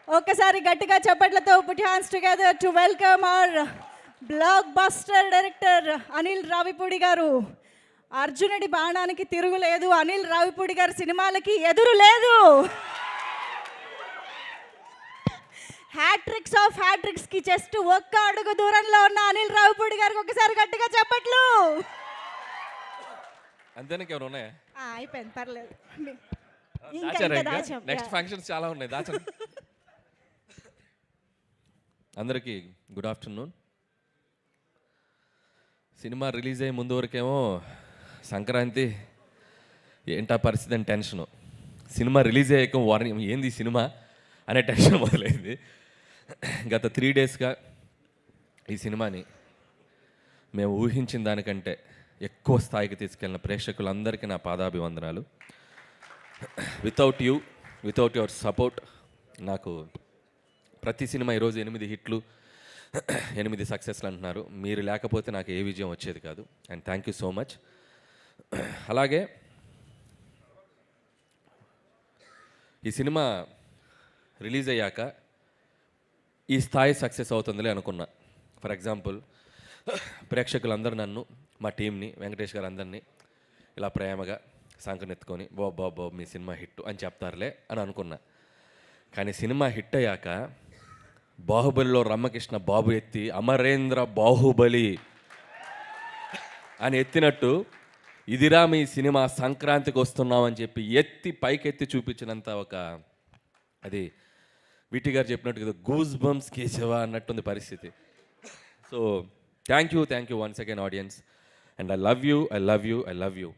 ఒక్కసారి గట్టిగా చప్పట్లతో put hands together to welcome our block buster director Anil Ravipudi గారు. అర్జునుడి బాణానికి తిరుగులేదు, అనిల్ రావిపూడి గారి సినిమాలకి ఎదురు లేదు. హ్యాట్రిక్స్ ఆఫ్ హ్యాట్రిక్స్ కి జస్ట్ ఒక్క అడుగు దూరంలో ఉన్న అనిల్ రావిపూడి గారికి ఒకసారి గట్టిగా చప్పట్లు. అంతేనా ఎవరు ఉన్నాయా? అయిపోయింది, పర్లేదు. నెక్స్ట్ ఫంక్షన్స్ చాలా ఉన్నాయి, దాచండి. అందరికీ గుడ్ ఆఫ్టర్నూన్. సినిమా రిలీజ్ అయ్యే ముందు వరకేమో సంక్రాంతి ఏంటా పరిస్థితి అని టెన్షను. సినిమా రిలీజ్ అయ్యాక వార్నింగ్ ఏంది సినిమా అనే టెన్షన్ మొదలైంది. గత 3 డేస్గా ఈ సినిమాని మేము ఊహించిన దానికంటే ఎక్కువ స్థాయికి తీసుకెళ్ళిన ప్రేక్షకులందరికీ నా పాదాభివందనాలు. వితౌట్ యువర్ సపోర్ట్ నాకు ప్రతి సినిమా ఈరోజు 8 హిట్లు 8 సక్సెస్లు అంటున్నారు. మీరు లేకపోతే నాకు ఏ విజయం వచ్చేది కాదు. And thank you so much. అలాగే ఈ సినిమా రిలీజ్ అయ్యాక ఈ స్థాయి సక్సెస్ అవుతుందిలే అనుకున్నా. ఫర్ ఎగ్జాంపుల్, ప్రేక్షకులందరూ నన్ను, మా టీంని, వెంకటేష్ గారు అందరినీ ఇలా ప్రేమగా సంకనెత్తుకొని బాబు మీ సినిమా హిట్ అని చెప్తారులే అని అనుకున్నా. కానీ సినిమా హిట్ అయ్యాక బాహుబలిలో రమ్మకృష్ణ బాబు ఎత్తి అమరేంద్ర బాహుబలి అని ఎత్తినట్టు ఇదిరా మీ సినిమా సంక్రాంతికి వస్తున్నామని చెప్పి ఎత్తి పైకెత్తి చూపించినంత ఒక అది వీటి గారు చెప్పినట్టు కదా, గూస్ బంప్స్ కేశవా అన్నట్టుంది పరిస్థితి. So thank you once again audience. And I love you.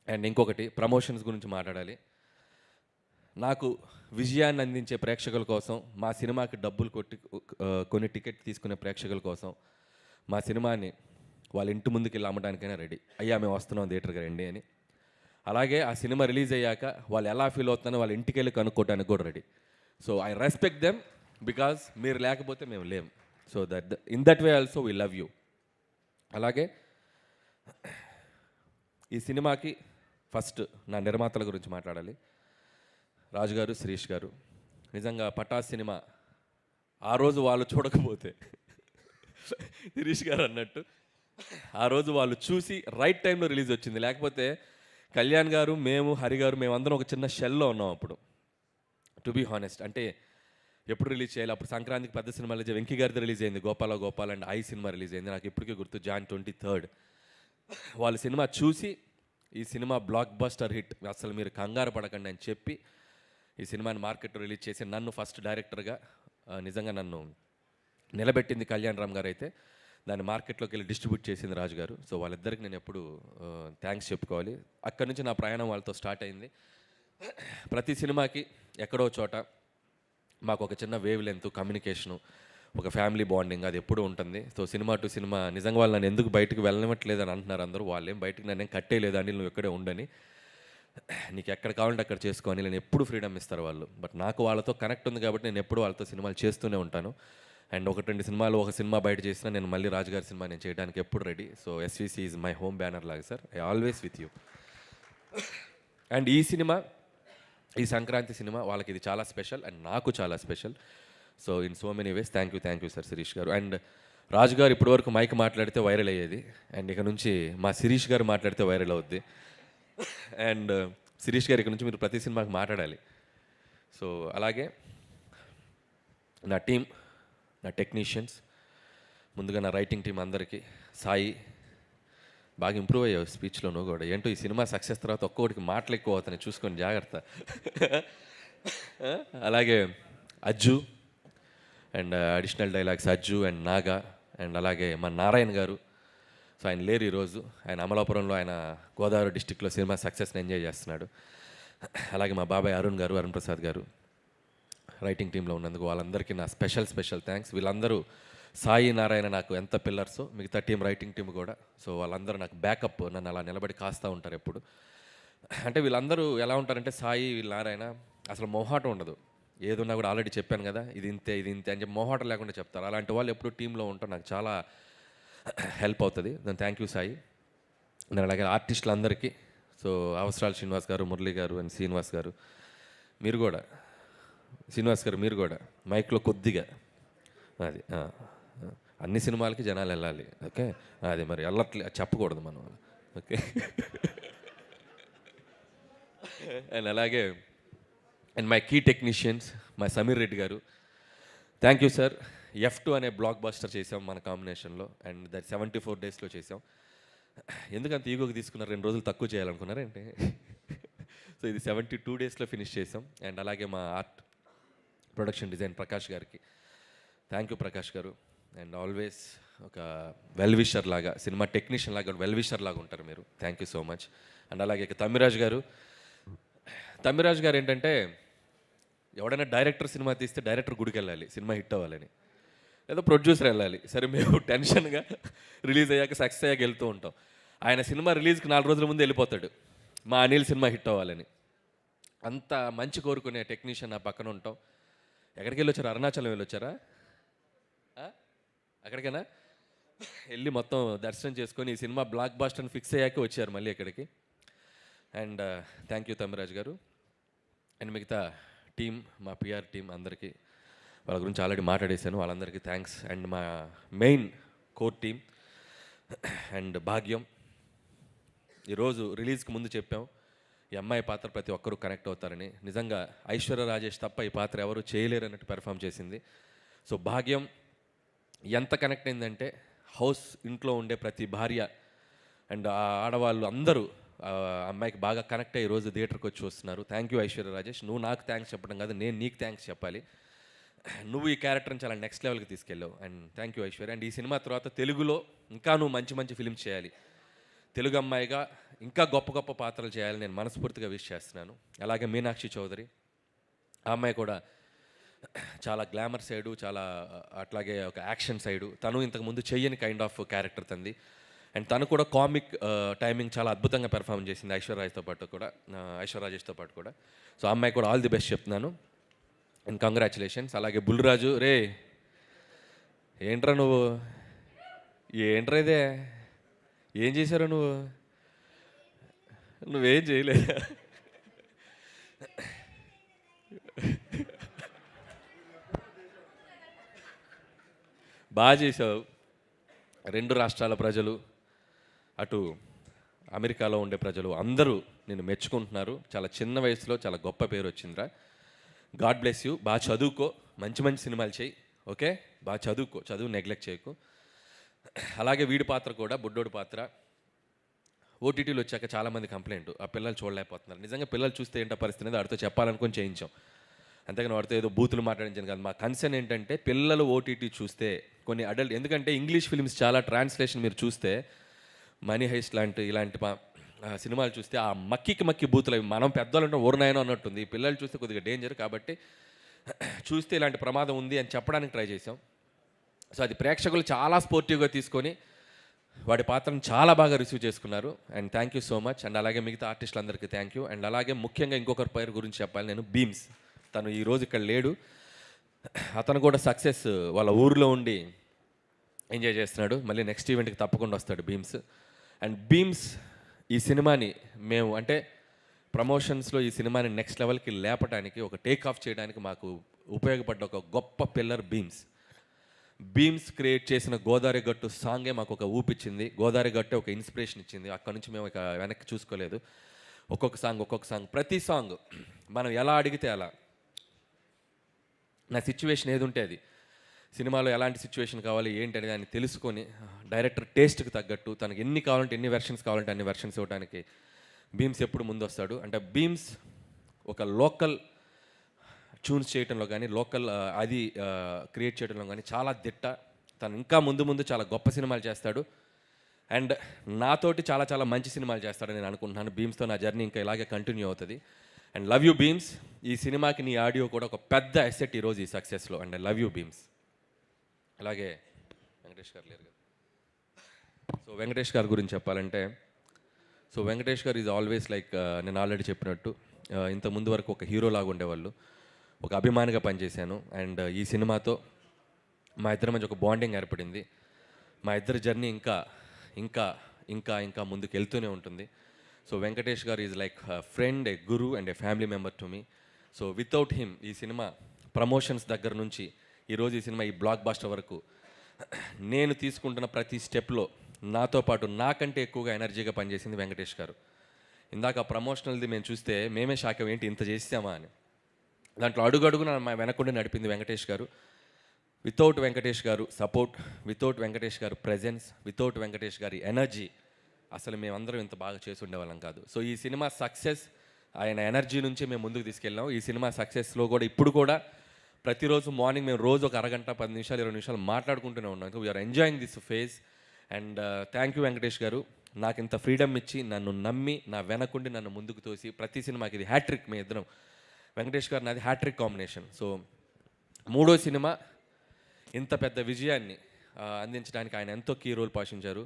And ఇంకొకటి, ప్రమోషన్స్ గురించి మాట్లాడాలి. నాకు విజయాన్ని అందించే ప్రేక్షకుల కోసం, మా సినిమాకి డబ్బులు కొన్ని టికెట్ తీసుకునే ప్రేక్షకుల కోసం మా సినిమాని వాళ్ళ ఇంటి ముందుకు వెళ్ళి అమ్మడానికైనా రెడీ. అయ్యా మేము వస్తున్నాం థియేటర్కి రండి అని. అలాగే ఆ సినిమా రిలీజ్ అయ్యాక వాళ్ళు ఎలా ఫీల్ అవుతున్నారో వాళ్ళ ఇంటికి వెళ్ళి కనుక్కోవడానికి కూడా ready. So I respect them because మీరు లేకపోతే మేము లేం. So in that way also we love you. అలాగే ఈ సినిమాకి ఫస్ట్ నా నిర్మాతల గురించి మాట్లాడాలి. రాజు గారు, శిరీష్ గారు. నిజంగా పటాస్ సినిమా ఆ రోజు వాళ్ళు చూడకపోతే శిరీష్ గారు అన్నట్టు ఆ రోజు వాళ్ళు చూసి రైట్ టైంలో రిలీజ్ వచ్చింది. లేకపోతే కళ్యాణ్ గారు, మేము, హరి గారు, మేమందరం ఒక చిన్న షెల్లో ఉన్నాం అప్పుడు. టు బీ హానెస్ట్, అంటే ఎప్పుడు రిలీజ్ చేయాలి. అప్పుడు సంక్రాంతికి పెద్ద సినిమా రిలీజ్, వెంకీ గారిది రిలీజ్ అయింది, Gopal and I cinema release అయింది. నాకు ఇప్పటికీ గుర్తు, Jan 23rd. వాళ్ళ సినిమా చూసి ఈ సినిమా బ్లాక్ బస్టర్ హిట్, అసలు మీరు కంగారు పడకండి అని చెప్పి ఈ సినిమాని మార్కెట్లో రిలీజ్ చేసి నన్ను ఫస్ట్ డైరెక్టర్గా నిజంగా నన్ను నిలబెట్టింది కళ్యాణ్ రామ్ గారు. అయితే దాన్ని మార్కెట్లోకి వెళ్ళి డిస్ట్రిబ్యూట్ చేసింది రాజు గారు. సో వాళ్ళిద్దరికి నేను ఎప్పుడు థ్యాంక్స్ చెప్పుకోవాలి. అక్కడి నుంచి నా ప్రయాణం వాళ్ళతో స్టార్ట్ అయింది. ప్రతి సినిమాకి ఎక్కడో చోట మాకు ఒక చిన్న వేవ్ లెంత్, కమ్యూనికేషను, ఒక ఫ్యామిలీ బాండింగ్ అది ఎప్పుడూ ఉంటుంది. సో సినిమా టు సినిమా నిజంగా వాళ్ళు నన్ను ఎందుకు బయటకు వెళ్ళనివ్వట్లేదు అని అంటున్నారు అందరూ. వాళ్ళేం బయటకు నన్ను కట్టేయలేదు అని, నువ్వు ఇక్కడే ఉండని, నీకు ఎక్కడ కావాలంటే అక్కడ చేసుకొని నేను ఎప్పుడు ఫ్రీడమ్ ఇస్తారు వాళ్ళు. బట్ నాకు వాళ్ళతో కనెక్ట్ ఉంది కాబట్టి నేను ఎప్పుడు వాళ్ళతో సినిమాలు చేస్తూనే ఉంటాను. అండ్ 1-2 సినిమాలు, ఒక సినిమా బయట చేసినా నేను మళ్ళీ రాజుగారి సినిమా నేను చేయడానికి ఎప్పుడు ready. So SVC is my home banner లాగా sir, I always with you. And ఈ సినిమా, ఈ సంక్రాంతి సినిమా వాళ్ళకి ఇది చాలా స్పెషల్ అండ్ నాకు చాలా special. So in so many ways thank you sir Shirish garu. And రాజు గారు ఇప్పటివరకు మైక్ మాట్లాడితే వైరల్ అయ్యేది, అండ్ ఇక నుంచి మా శిరీష్ గారు మాట్లాడితే వైరల్ అవుద్ది. అండ్ శిరీష్ గారు ఇక నుంచి మీరు ప్రతి సినిమాకి మాట్లాడాలి. సో అలాగే నా టీం, నా టెక్నీషియన్స్, ముందుగా నా రైటింగ్ టీం అందరికీ. సాయి, బాగా ఇంప్రూవ్ అయ్యావు స్పీచ్లో నువ్వు కూడా. ఏంటో ఈ సినిమా సక్సెస్ తర్వాత ఒక్కొక్కటికి మాటలు ఎక్కువ అవుతాయి, చూసుకొని జాగ్రత్త. అలాగే Ajju and additional dialogues Ajju and Naga. And అలాగే మా నారాయణ గారు. సో ఆయన లేరు ఈరోజు, ఆయన అమలాపురంలో, ఆయన గోదావరి డిస్టిక్లో సినిమా సక్సెస్ని ఎంజాయ్ చేస్తున్నాడు. అలాగే మా బాబాయ్ అరుణ్ ప్రసాద్ గారు రైటింగ్ టీంలో ఉన్నందుకు వాళ్ళందరికీ నా స్పెషల్ థ్యాంక్స్. వీళ్ళందరూ, సాయి, నారాయణ నాకు ఎంత పిల్లర్సో మిగతా టీం, రైటింగ్ టీం కూడా. సో వాళ్ళందరూ నాకు బ్యాకప్, నన్ను అలా నిలబడి కాస్తూ ఉంటారు ఎప్పుడు. అంటే వీళ్ళందరూ ఎలా ఉంటారంటే, సాయి, వీళ్ళ నారాయణ అసలు మొహాటం ఉండదు. ఏదున్నా కూడా ఆల్రెడీ చెప్పాను కదా, ఇది ఇంతే అని చెప్పి మొహాటం లేకుండా చెప్తారు. అలాంటి వాళ్ళు ఎప్పుడు టీంలో ఉంటారు, నాకు చాలా హెల్ప్ అవుతుంది. దాని థ్యాంక్ యూ సాయి. నేను అలాగే ఆర్టిస్టులందరికీ, సో అవసరాలు శ్రీనివాస్ గారు, మురళి గారు అండ్ శ్రీనివాస్ గారు, మీరు కూడా శ్రీనివాస్ గారు మీరు కూడా మైక్లో కొద్దిగా అది అన్ని సినిమాలకి జనాలు వెళ్ళాలి. ఓకే, అది మరి వెళ్ళట్లే చెప్పకూడదు మనం. ఓకే. అండ్ అలాగే అండ్ మై కీ టెక్నీషియన్స్ మా సమీర్ రెడ్డి గారు, థ్యాంక్ యూ సార్. F2 అనే బ్లాక్ బస్టర్ చేసాం మన కాంబినేషన్లో, అండ్ దట్ 74 డేస్లో చేసాం. ఎందుకంత ఈగోకి తీసుకున్నారు, 2 రోజులు తక్కువ చేయాలనుకున్నారంటే. సో ఇది 72 డేస్లో ఫినిష్ చేసాం. అండ్ అలాగే మా ఆర్ట్ ప్రొడక్షన్ డిజైన్ ప్రకాష్ గారికి థ్యాంక్ యూ ప్రకాష్ గారు. అండ్ ఆల్వేస్ ఒక వెల్ విషర్ లాగా, సినిమా టెక్నీషియన్ లాగా వెల్ విషర్ లాగా ఉంటారు మీరు. Thank you so much. And అలాగే తమ్మిరాజ్ గారు ఏంటంటే, ఎవడైనా డైరెక్టర్ సినిమా తీస్తే డైరెక్టర్ గుడికి వెళ్ళాలి సినిమా హిట్ అవ్వాలని, లేదా ప్రొడ్యూసర్ వెళ్ళాలి. సరే మేము టెన్షన్గా రిలీజ్ అయ్యాక సక్సెస్ అయ్యాక వెళ్తూ ఉంటాం. ఆయన సినిమా రిలీజ్కి 4 రోజుల ముందు వెళ్ళిపోతాడు మా అనిల్ సినిమా హిట్ అవ్వాలని. అంత మంచి కోరుకునే టెక్నీషియన్ నా పక్కన ఉంటాం. ఎక్కడికి వెళ్ళొచ్చారు? అరుణాచలం వెళ్ళొచ్చారా? అక్కడికైనా వెళ్ళి మొత్తం దర్శనం చేసుకొని ఈ సినిమా బ్లాక్ బాస్టర్ని ఫిక్స్ అయ్యాక వచ్చారు మళ్ళీ ఇక్కడికి. అండ్ థ్యాంక్ యూ తమ్మిరాజ్ గారు. అండ్ మిగతా టీం, మా పిఆర్ టీం అందరికీ, వాళ్ళ గురించి ఆల్రెడీ మాట్లాడేశాను, వాళ్ళందరికీ థ్యాంక్స్. అండ్ మా మెయిన్ కోర్ టీం అండ్ భాగ్యం. ఈరోజు రిలీజ్కి ముందు చెప్పాం ఈ అమ్మాయి పాత్ర ప్రతి ఒక్కరూ కనెక్ట్ అవుతారని. నిజంగా ఐశ్వర్య రాజేష్ తప్ప ఈ పాత్ర ఎవరు చేయలేరు అన్నట్టు పెర్ఫామ్ చేసింది. సో భాగ్యం ఎంత కనెక్ట్ అయిందంటే, హౌస్ ఇంట్లో ఉండే ప్రతి భార్య అండ్ ఆ ఆడవాళ్ళు అందరూ అమ్మాయికి బాగా కనెక్ట్ అయ్యి ఈరోజు థియేటర్కి వచ్చి వస్తున్నారు. Thank you Aishwarya Rajesh. నువ్వు నాకు థ్యాంక్స్ చెప్పడం కాదు, నేను నీకు థ్యాంక్స్ చెప్పాలి. నువ్వు ఈ క్యారెక్టర్ని చాలా నెక్స్ట్ లెవెల్కి తీసుకెళ్ళావు. And thank you Aishwarya. And ఈ సినిమా తర్వాత తెలుగులో ఇంకా నువ్వు మంచి మంచి ఫిల్మ్స్ చేయాలి, తెలుగు అమ్మాయిగా ఇంకా గొప్ప గొప్ప పాత్రలు చేయాలని నేను మనస్ఫూర్తిగా విష్ చేస్తున్నాను. అలాగే మీనాక్షి చౌదరి, ఆ అమ్మాయి కూడా చాలా గ్లామర్ సైడు, చాలా అట్లాగే ఒక యాక్షన్ సైడు, తను ఇంతకుముందు చెయ్యని కైండ్ ఆఫ్ క్యారెక్టర్ తంది. అండ్ తను కూడా కామిక్ టైమింగ్ చాలా అద్భుతంగా పెర్ఫామ్ చేసింది ఐశ్వర్య రాజేష్తో పాటు కూడా. సో ఆ అమ్మాయి కూడా ఆల్ ది బెస్ట్ చెప్తున్నాను. And congratulations. అలాగే బుల్లిరాజు, రే ఏంట్రా నువ్వు, ఏంట్రా ఇదే, ఏం చేశారు నువ్వేం చేయలే. బాగా చేసావు. 2 రాష్ట్రాల ప్రజలు, అటు అమెరికాలో ఉండే ప్రజలు అందరూ నిన్ను మెచ్చుకుంటున్నారు. చాలా చిన్న వయసులో చాలా గొప్ప పేరు వచ్చిందిరా. God bless you. బాగా చదువుకో, మంచి మంచి సినిమాలు చేయి. ఓకే, బాగా చదువుకో, చదువు నెగ్లెక్ట్ చేయకు. అలాగే వీడి పాత్ర కూడా, బుడ్డోడి పాత్ర ఓటీటీలో వచ్చాక చాలామంది కంప్లైంట్, ఆ పిల్లలు చూడలేకపోతున్నారు. నిజంగా పిల్లలు చూస్తే ఏంటో పరిస్థితి అనేది వాడితో చెప్పాలనుకొని చేయించాం, అంతేగాని వాడితో ఏదో బూతులు మాట్లాడించాను కాదు. మా కన్సర్న్ ఏంటంటే పిల్లలు ఓటీటీ చూస్తే కొన్ని అడల్ట్, ఎందుకంటే ఇంగ్లీష్ ఫిల్మ్స్ చాలా ట్రాన్స్లేషన్ మీరు చూస్తే మనీ హైస్ట్ ఇలాంటి సినిమాలు చూస్తే ఆ మక్కి బూతులు అవి మనం పెద్దవాళ్ళు ఊరినాయనో అన్నట్టుంది. పిల్లలు చూస్తే కొద్దిగా డేంజర్, కాబట్టి చూస్తే ఇలాంటి ప్రమాదం ఉంది అని చెప్పడానికి ట్రై చేసాం. సో అది ప్రేక్షకులు చాలా స్పోర్టివ్గా తీసుకొని వాడి పాత్రను చాలా బాగా రిసీవ్ చేసుకున్నారు. And thank you so much. And అలాగే మిగతా ఆర్టిస్టులందరికీ థ్యాంక్ యూ. అండ్ అలాగే ముఖ్యంగా ఇంకొకరి పేరు గురించి చెప్పాలి నేను, బీమ్స్. తను ఈరోజు ఇక్కడ లేడు, అతను కూడా సక్సెస్ వాళ్ళ ఊరిలో ఉండి ఎంజాయ్ చేస్తున్నాడు. మళ్ళీ నెక్స్ట్ ఈవెంట్కి తప్పకుండా వస్తాడు బీమ్స్. అండ్ బీమ్స్ ఈ సినిమాని మేము అంటే ప్రమోషన్స్లో ఈ సినిమాని నెక్స్ట్ లెవెల్కి లేపడానికి, ఒక టేక్ ఆఫ్ చేయడానికి మాకు ఉపయోగపడ్డ ఒక గొప్ప పిల్లర్ బీమ్స్ క్రియేట్ చేసిన గోదావరి గట్టు సాంగే మాకు ఒక ఊపిచ్చింది. గోదావరి గట్టే ఒక ఇన్స్పిరేషన్ ఇచ్చింది. అక్కడ నుంచి మేము ఇక వెనక్కి చూసుకోలేదు. ఒక్కొక్క సాంగ్ ప్రతి సాంగ్ మనం ఎలా అడిగితే అలా, నా సిచ్యువేషన్ ఏది ఉంటే అది, సినిమాలో ఎలాంటి సిచ్యువేషన్ కావాలి ఏంటి అనేది దాన్ని తెలుసుకొని డైరెక్టర్ టేస్ట్కి తగ్గట్టు తనకి ఎన్ని కావాలంటే ఎన్ని వెర్షన్స్ కావాలంటే అన్ని వెర్షన్స్ ఇవ్వడానికి బీమ్స్ ఎప్పుడు ముందు వస్తాడు. అంటే బీమ్స్ ఒక లోకల్ ట్యూన్స్ చేయడంలో కానీ, లోకల్ అది క్రియేట్ చేయడంలో కానీ చాలా దిట్ట. తను ఇంకా ముందు చాలా గొప్ప సినిమాలు చేస్తాడు. అండ్ నాతోటి చాలా మంచి సినిమాలు చేస్తాడని నేను అనుకుంటున్నాను. బీమ్స్తో నా జర్నీ ఇంకా ఇలాగే కంటిన్యూ అవుతుంది. And love you Bheems. ఈ సినిమాకి నీ ఆడియో కూడా ఒక పెద్ద అసెట్ ఈరోజు ఈ సక్సెస్లో. And I love you Bheems. అలాగే వెంకటేష్ గారు లేరు కదా. సో వెంకటేష్ గారి గురించి చెప్పాలంటే, సో వెంకటేష్ గారు ఈజ్ ఆల్వేస్ లైక్, నేను ఆల్రెడీ చెప్పినట్టు ఇంత ముందు వరకు ఒక హీరోలాగా ఉండేవాళ్ళు, ఒక అభిమానిగా పనిచేశాను. అండ్ ఈ సినిమాతో మా ఇద్దరి మధ్య ఒక బాండింగ్ ఏర్పడింది. మా ఇద్దరి జర్నీ ఇంకా ముందుకు వెళ్తూనే ఉంటుంది. సో వెంకటేష్ గారు is like friend, A Guru and A family member to me. So without him ఈ సినిమా ప్రమోషన్స్ దగ్గర నుంచి ఈరోజు ఈ సినిమా ఈ బ్లాక్ బాస్టర్ వరకు నేను తీసుకుంటున్న ప్రతి స్టెప్లో నాతో పాటు నాకంటే ఎక్కువగా ఎనర్జీగా పనిచేసింది వెంకటేష్ గారు. ఇందాక ప్రమోషనల్ది మేము చూస్తే మేమే షాక్ ఏంటి ఇంత చేసామా అని. దాంట్లో అడుగడుగున మా వెనకుండి నడిపింది వెంకటేష్ గారు. వితౌట్ వెంకటేష్ గారు సపోర్ట్, వితౌట్ వెంకటేష్ గారు ప్రెజెన్స్, వితౌట్ వెంకటేష్ గారి ఎనర్జీ అసలు మేమందరం ఇంత బాగా చేసి ఉండేవాళ్ళం కాదు. సో ఈ సినిమా సక్సెస్ ఆయన ఎనర్జీ నుంచే మేము ముందుకు తీసుకెళ్ళాం. ఈ సినిమా సక్సెస్లో కూడా ఇప్పుడు కూడా ప్రతిరోజు మార్నింగ్ మేము రోజు ఒక అరగంట 10 నిమిషాలు 20 నిమిషాలు మాట్లాడుకుంటూనే ఉన్నాం. ఇంకా we are enjoying this phase. And thank you Venkatesh garu, నాకు ఇంత ఫ్రీడమ్ ఇచ్చి నన్ను నమ్మి నా వెనకుండి నన్ను ముందుకు తోసి ప్రతి సినిమాకి ఇది హ్యాట్రిక్. మీ ఇద్దరం వెంకటేష్ గారు నాది హ్యాట్రిక్ కాంబినేషన్. సో 3వ సినిమా ఇంత పెద్ద విజయాన్ని అందించడానికి ఆయన ఎంతో కీ రోల్ పోషించారు.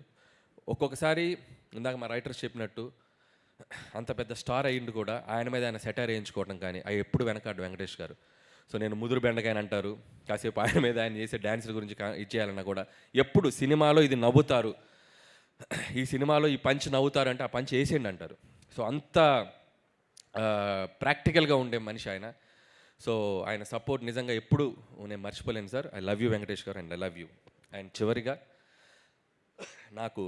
ఒక్కొక్కసారి ఇందాక మా రైటర్స్ చెప్పినట్టు అంత పెద్ద స్టార్ అయ్యిండు కూడా ఆయన మీద ఆయన సెటైర్ వేయించుకోవడం కానీ అవి ఎప్పుడు వెనకాడు వెంకటేష్ గారు. సో నేను ముదురు బెండకాయని అంటారు, కాసేపు ఆయన మీద ఆయన చేసే డ్యాన్సుల గురించి ఇచ్చేయాలన్నా కూడా ఎప్పుడు సినిమాలో ఇది నవ్వుతారు, ఈ సినిమాలో ఈ పంచ్ నవ్వుతారు అంటే ఆ పంచ్ వేసేయండి అంటారు. సో అంత ప్రాక్టికల్గా ఉండే మనిషి ఆయన. సో ఆయన సపోర్ట్ నిజంగా ఎప్పుడు నేను మర్చిపోలేను sir. I love you Venkatesh గారు and I love you. And చివరిగా నాకు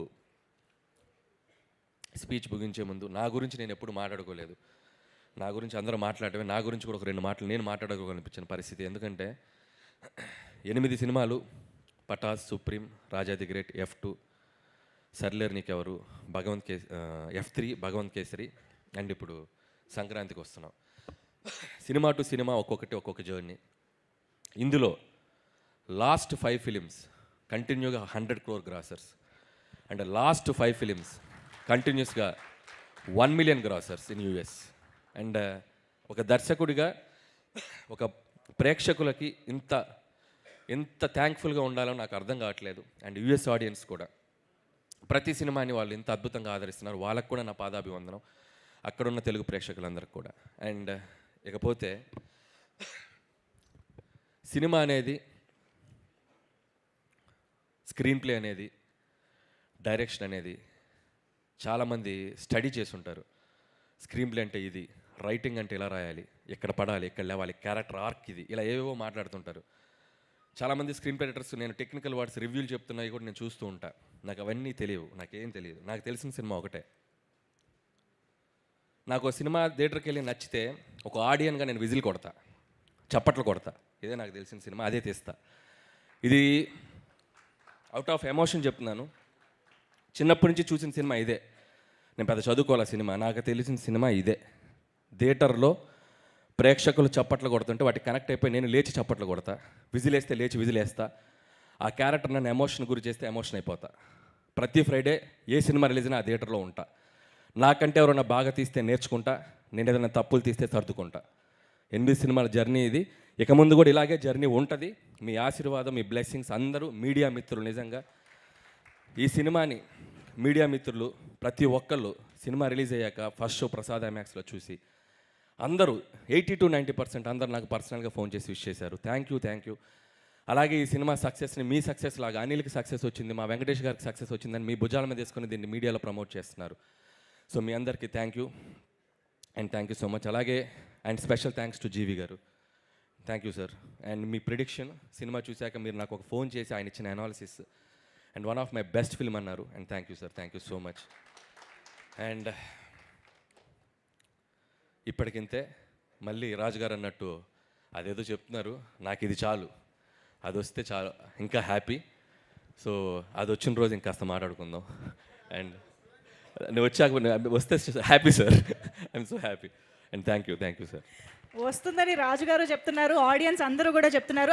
స్పీచ్ ముగించే ముందు నా గురించి నేను ఎప్పుడు మాట్లాడుకోలేదు. నా గురించి అందరూ మాట్లాడటమే, నా గురించి కూడా ఒక 2 మాటలు నేను మాట్లాడుకోవాలనిపించిన పరిస్థితి. ఎందుకంటే 8 సినిమాలు, Pataas, Supreme, Raja the great, F2, Sarileru Neekevvaru, F3, Bhagavanth Kesari, and ఇప్పుడు Sankranthiki Vasthunnam. Cinema to cinema ఒక్కొక్క జర్నీ. ఇందులో లాస్ట్ 5 ఫిలిమ్స్ కంటిన్యూగా 100 crore grossers, and last 5 films కంటిన్యూస్గా 1 million గ్రాసర్స్ ఇన్ US. అండ్ ఒక దర్శకుడిగా ఒక ప్రేక్షకులకి ఎంత థ్యాంక్ఫుల్గా ఉండాలో నాకు అర్థం కావట్లేదు. అండ్ US ఆడియన్స్ కూడా ప్రతి సినిమాని వాళ్ళు ఇంత అద్భుతంగా ఆదరిస్తున్నారు. వాళ్ళకు కూడా నా పాదాభివందనం, అక్కడున్న తెలుగు ప్రేక్షకులందరికీ కూడా. అండ్ ఇకపోతే సినిమా అనేది, స్క్రీన్ ప్లే అనేది, డైరెక్షన్ అనేది చాలామంది స్టడీ చేసుంటారు. స్క్రీన్ ప్లే అంటే ఇది, రైటింగ్ అంటే ఇలా రాయాలి, ఎక్కడ పడాలి, ఎక్కడ లేవాలి, క్యారెక్టర్ ఆర్క్ ఇది, ఇలా ఏవేవో మాట్లాడుతుంటారు. చాలామంది స్క్రీన్ ప్లే రైటర్స్ నేను టెక్నికల్ వర్డ్స్ రివ్యూలు చెప్తున్నాయి కూడా నేను చూస్తూ ఉంటా. నాకు అవన్నీ తెలియవు, నాకేం తెలియదు. నాకు తెలిసిన సినిమా ఒకటే. నాకు సినిమా థియేటర్కి వెళ్ళి నచ్చితే ఒక ఆడియన్గా నేను విజిల్ కొడతా, చప్పట్లు కొడతా. ఇదే నాకు తెలిసిన సినిమా, అదే తీస్తా. ఇది అవుట్ ఆఫ్ ఎమోషన్ చెప్తున్నాను. చిన్నప్పటి నుంచి చూసిన సినిమా ఇదే. నేను పెద్ద చదువుకోవాలి సినిమా, నాకు తెలిసిన సినిమా ఇదే. థియేటర్లో ప్రేక్షకులు చప్పట్లు కొడుతుంటే వాటికి కనెక్ట్ అయిపోయి నేను లేచి చప్పట్లు కొడతా, విజిలేస్తే లేచి విజిలేస్తా. ఆ క్యారెక్టర్ నన్ను ఎమోషన్ గురి చేస్తే ఎమోషన్ అయిపోతా. ప్రతి ఫ్రైడే ఏ సినిమా రిలీజ్ అయినా ఆ థియేటర్లో ఉంటా. నాకంటే ఎవరైనా బాగా తీస్తే నేర్చుకుంటా, నేను ఏదైనా తప్పులు తీస్తే సర్దుకుంటా. 8 సినిమాల జర్నీ ఇది. ఇక ముందు కూడా ఇలాగే జర్నీ ఉంటుంది. మీ ఆశీర్వాదం, మీ బ్లెస్సింగ్స్ అందరూ మీడియా మిత్రులు, నిజంగా ఈ సినిమాని మీడియా మిత్రులు ప్రతి ఒక్కళ్ళు సినిమా రిలీజ్ అయ్యాక ఫస్ట్ షో ప్రసాద్ ఐమాక్స్లో చూసి అందరూ 80 to 90% అందరూ నాకు పర్సనల్గా ఫోన్ చేసి విష్ చేశారు. Thank you. అలాగే ఈ సినిమా సక్సెస్ని మీ సక్సెస్ లాగా అనిల్కి సక్సెస్ వచ్చింది, మా వెంకటేష్ గారికి సక్సెస్ వచ్చిందని మీ భుజాల మీద తీసుకుని దీన్ని మీడియాలో ప్రమోట్ చేస్తున్నారు. సో మీ అందరికీ thank you and thank you so much. అలాగే and special thanks to GV గారు. Thank you sir. అండ్ మీ ప్రిడిక్షన్ సినిమా చూశాక మీరు నాకు ఒక ఫోన్ చేసి ఆయన ఇచ్చిన analysis and one of my best film అన్నారు. And thank you sir, thank you so much. And ఇప్పటికింతే. మళ్ళీ రాజుగారు అన్నట్టు అదేదో చెప్తున్నారు, నాకు ఇది చాలు, అది వస్తే చాలు, ఇంకా హ్యాపీ. సో అది వచ్చిన రోజు ఇంకాస్త మాట్లాడుకుందాం. అండ్ నువ్వు వచ్చాక వస్తే happy sir, I'm so happy. And thank you sir. వస్తుందని రాజుగారు చెప్తున్నారు, ఆడియన్స్ అందరూ కూడా చెప్తున్నారు.